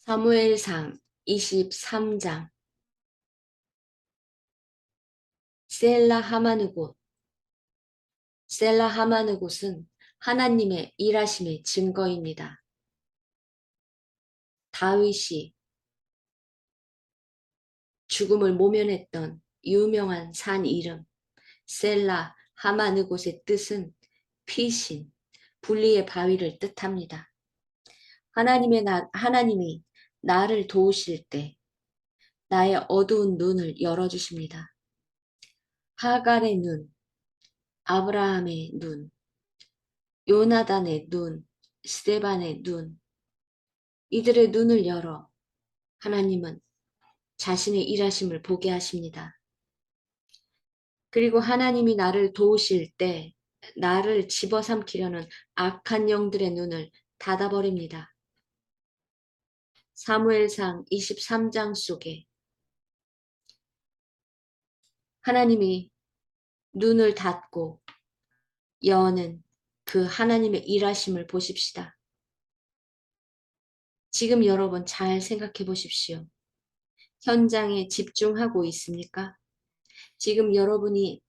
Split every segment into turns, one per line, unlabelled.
사무엘상 23장. 셀라 하마느곳. 셀라 하마느곳은 하나님의 일하심의 증거입니다. 다윗이 죽음을 모면했던 유명한 산 이름 셀라 하마느곳의 뜻은 피신, 분리의 바위를 뜻합니다. 하나님이 나를 도우실 때 나의 어두운 눈을 열어주십니다. 하갈의 눈, 아브라함의 눈, 요나단의 눈, 스데반의 눈, 이들의 눈을 열어 하나님은 자신의 일하심을 보게 하십니다. 그리고 하나님이 나를 도우실 때 나를 집어삼키려는 악한 영들의 눈을 닫아버립니다. 사무엘상 23장 속에 하나님이 눈을 닫고 여는 그 하나님의 일하심을 보십시다. 지금 여러분 잘 생각해 보십시오. 현장에 집중하고 있습니까? 지금 여러분이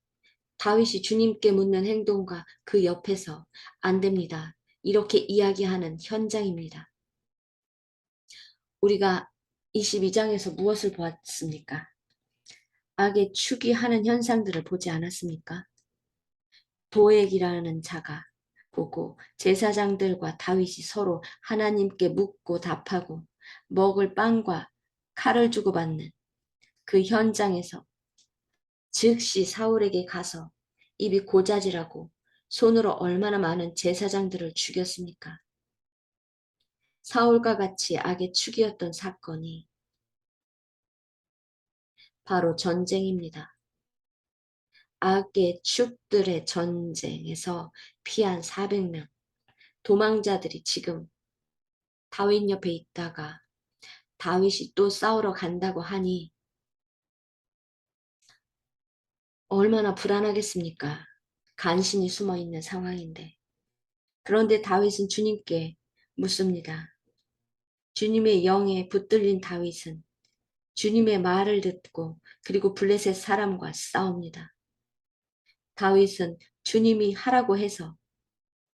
다윗이 주님께 묻는 행동과 그 옆에서 안 됩니다. 이렇게 이야기하는 현장입니다. 우리가 22장에서 무엇을 보았습니까? 악의 축이하는 현상들을 보지 않았습니까? 도액이라는 자가 보고 제사장들과 다윗이 서로 하나님께 묻고 답하고 먹을 빵과 칼을 주고받는 그 현장에서 즉시 사울에게 가서 입이 고자질하고 손으로 얼마나 많은 제사장들을 죽였습니까? 사울과 같이 악의 축이었던 사건이 바로 전쟁입니다. 악의 축들의 전쟁에서 피한 400명 도망자들이 지금 다윗 옆에 있다가 다윗이 또 싸우러 간다고 하니 얼마나 불안하겠습니까? 간신히 숨어있는 상황인데. 그런데 다윗은 주님께 묻습니다. 주님의 영에 붙들린 다윗은 주님의 말을 듣고 그리고 블레셋 사람과 싸웁니다. 다윗은 주님이 하라고 해서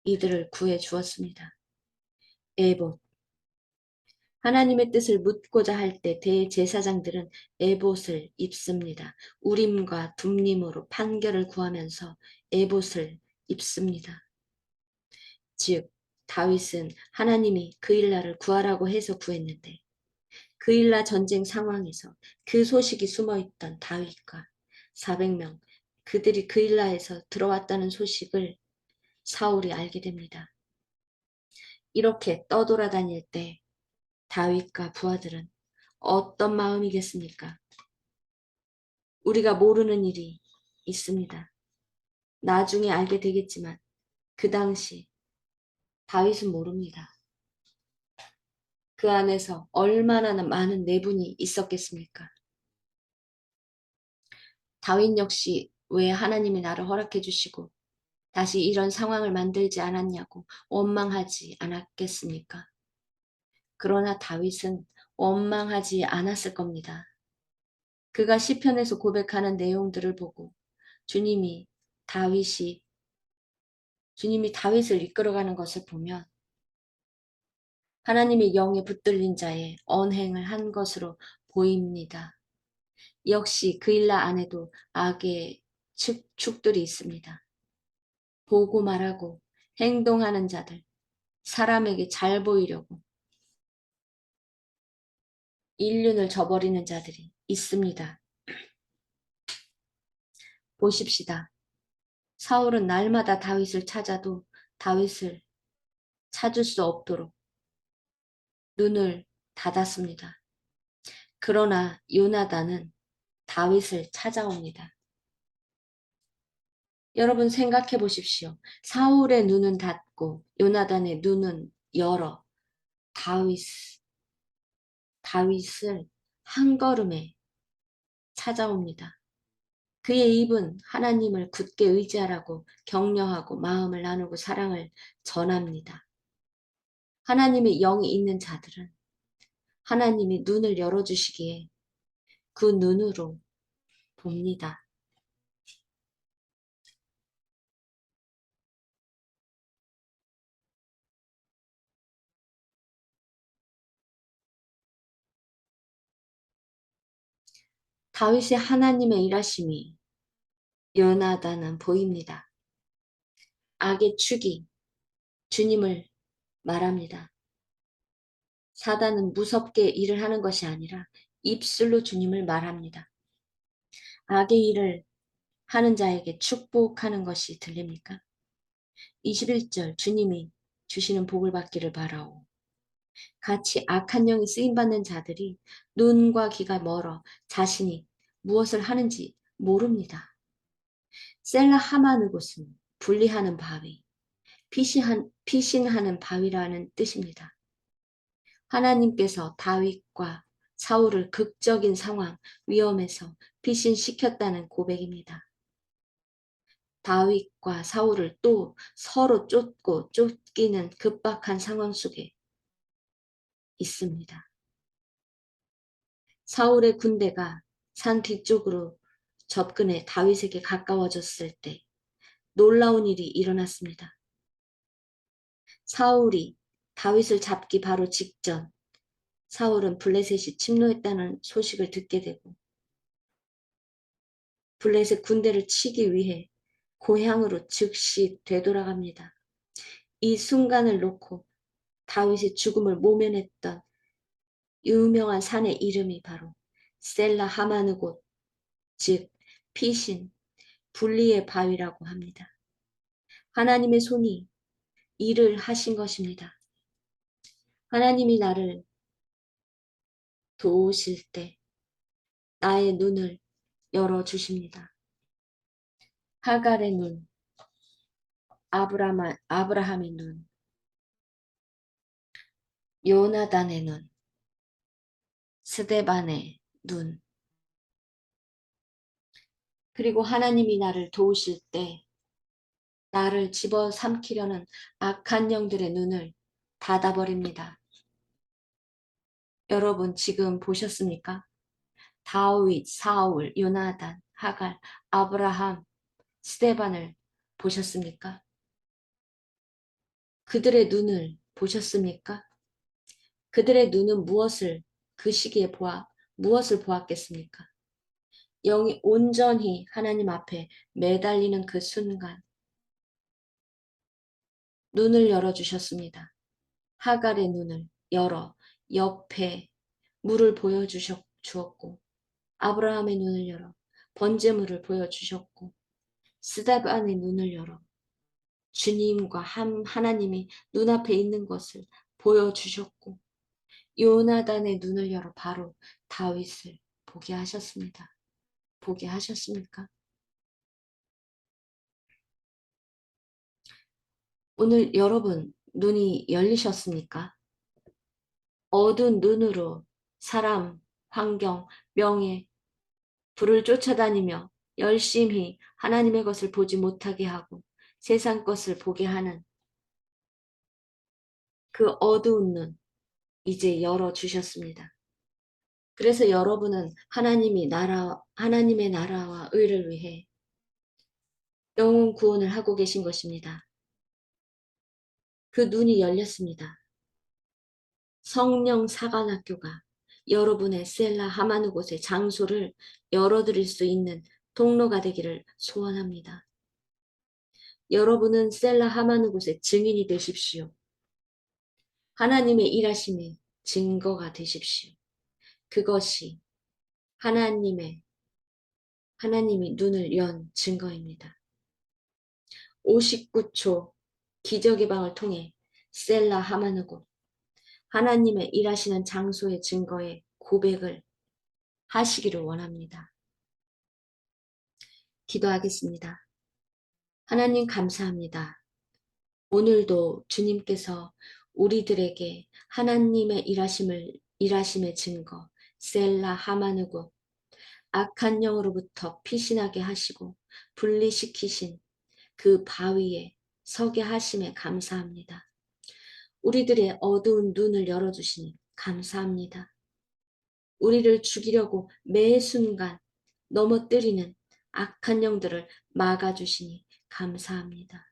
이들을 구해 주었습니다. 에봇. 하나님의 뜻을 묻고자 할 때 대제사장들은 에봇을 입습니다. 우림과 둠림으로 판결을 구하면서 에봇을 입습니다. 즉 다윗은 하나님이 그일라를 구하라고 해서 구했는데 그일라 전쟁 상황에서 그 소식이 숨어있던 다윗과 400명 그들이 그일라에서 들어왔다는 소식을 사울이 알게 됩니다. 이렇게 떠돌아다닐 때 다윗과 부하들은 어떤 마음이겠습니까? 우리가 모르는 일이 있습니다. 나중에 알게 되겠지만 그 당시 다윗은 모릅니다. 그 안에서 얼마나 많은 내분이 있었겠습니까? 다윗 역시 왜 하나님이 나를 허락해 주시고 다시 이런 상황을 만들지 않았냐고 원망하지 않았겠습니까? 그러나 다윗은 원망하지 않았을 겁니다. 그가 시편에서 고백하는 내용들을 보고 주님이 다윗을 이끌어가는 것을 보면 하나님의 영에 붙들린 자의 언행을 한 것으로 보입니다. 역시 그일라 안에도 악의 축들이 있습니다. 보고 말하고 행동하는 자들, 사람에게 잘 보이려고 인륜을 저버리는 자들이 있습니다. 보십시다. 사울은 날마다 다윗을 찾아도 다윗을 찾을 수 없도록 눈을 닫았습니다. 그러나 요나단은 다윗을 찾아옵니다. 여러분 생각해 보십시오. 사울의 눈은 닫고 요나단의 눈은 열어 다윗을 한 걸음에 찾아옵니다. 그의 입은 하나님을 굳게 의지하라고 격려하고 마음을 나누고 사랑을 전합니다. 하나님의 영이 있는 자들은 하나님이 눈을 열어주시기에 그 눈으로 봅니다. 다윗의 하나님의 일하심이 요나단은 보입니다. 악의 축이 주님을 말합니다. 사단은 무섭게 일을 하는 것이 아니라 입술로 주님을 말합니다. 악의 일을 하는 자에게 축복하는 것이 들립니까? 21절 주님이 주시는 복을 받기를 바라오. 같이 악한 영이 쓰임받는 자들이 눈과 귀가 멀어 자신이 무엇을 하는지 모릅니다. 셀라 하마느 곳은 분리하는 바위, 피신하는 바위라는 뜻입니다. 하나님께서 다윗과 사울을 극적인 상황, 위험에서 피신시켰다는 고백입니다. 다윗과 사울을 또 서로 쫓고 쫓기는 급박한 상황 속에 있습니다. 사울의 군대가 산 뒤쪽으로 접근해 다윗에게 가까워졌을 때 놀라운 일이 일어났습니다. 사울이 다윗을 잡기 바로 직전 사울은 블레셋이 침노했다는 소식을 듣게 되고 블레셋 군대를 치기 위해 고향으로 즉시 되돌아갑니다. 이 순간을 놓고 다윗의 죽음을 모면했던 유명한 산의 이름이 바로 셀라 하마느곳, 즉 피신, 분리의 바위라고 합니다. 하나님의 손이 일을 하신 것입니다. 하나님이 나를 도우실 때 나의 눈을 열어주십니다. 하갈의 눈, 아브라함의 눈, 요나단의 눈, 스데반의 눈, 그리고 하나님이 나를 도우실 때 나를 집어삼키려는 악한 영들의 눈을 닫아버립니다. 여러분 지금 보셨습니까? 다윗, 사울, 요나단, 하갈, 아브라함, 스데반을 보셨습니까? 그들의 눈을 보셨습니까? 그들의 눈은 그 시기에 무엇을 보았겠습니까? 영이 온전히 하나님 앞에 매달리는 그 순간 눈을 열어주셨습니다. 하갈의 눈을 열어 옆에 물을 보여주었고 아브라함의 눈을 열어 번제물을 보여주셨고 스데반의 눈을 열어 주님과 하나님이 눈앞에 있는 것을 보여주셨고 요나단의 눈을 열어 바로 다윗을 보게 하셨습니다. 보게 하셨습니까? 오늘 여러분 눈이 열리셨습니까? 어두운 눈으로 사람, 환경, 명예, 불을 쫓아다니며 열심히 하나님의 것을 보지 못하게 하고 세상 것을 보게 하는 그 어두운 눈 이제 열어주셨습니다. 그래서 여러분은 하나님의 나라와 의를 위해 영혼 구원을 하고 계신 것입니다. 그 눈이 열렸습니다. 성령 사관학교가 여러분의 셀라 하마느 곳의 장소를 열어드릴 수 있는 통로가 되기를 소원합니다. 여러분은 셀라 하마느 곳의 증인이 되십시오. 하나님의 일하심의 증거가 되십시오. 그것이 하나님이 눈을 연 증거입니다. 59초 기적의 방을 통해 셀라 하마느 곳 하나님의 일하시는 장소의 증거의 고백을 하시기를 원합니다. 기도하겠습니다. 하나님 감사합니다. 오늘도 주님께서 우리들에게 하나님의 일하심의 증거, 셀라 하마누고 악한 영으로부터 피신하게 하시고 분리시키신 그 바위에 서게 하심에 감사합니다. 우리들의 어두운 눈을 열어주시니 감사합니다. 우리를 죽이려고 매 순간 넘어뜨리는 악한 영들을 막아주시니 감사합니다.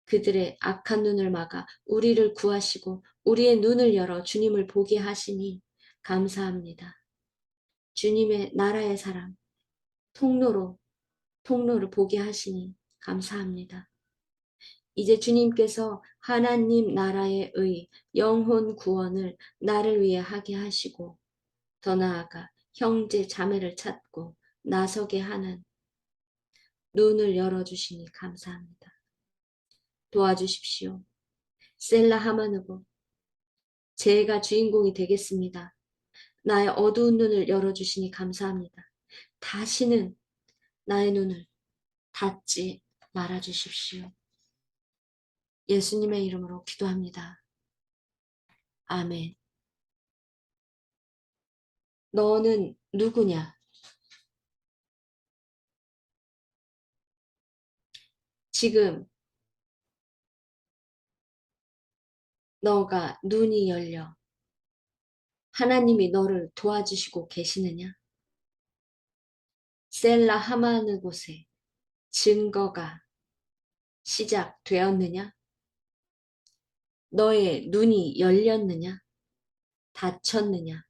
그들의 악한 눈을 막아 우리를 구하시고 우리의 눈을 열어 주님을 보게 하시니 감사합니다. 주님의 나라의 사랑, 통로를 보게 하시니 감사합니다. 이제 주님께서 하나님 나라의 의, 영혼 구원을 나를 위해 하게 하시고 더 나아가 형제 자매를 찾고 나서게 하는 눈을 열어주시니 감사합니다. 도와주십시오. 셀라 하마누고 제가 주인공이 되겠습니다. 나의 어두운 눈을 열어주시니 감사합니다. 다시는 나의 눈을 닫지 말아주십시오. 예수님의 이름으로 기도합니다. 아멘. 너는 누구냐? 지금 너가 눈이 열려 하나님이 너를 도와주시고 계시느냐? 셀라 하마느 곳에 증거가 시작되었느냐? 너의 눈이 열렸느냐? 닫혔느냐?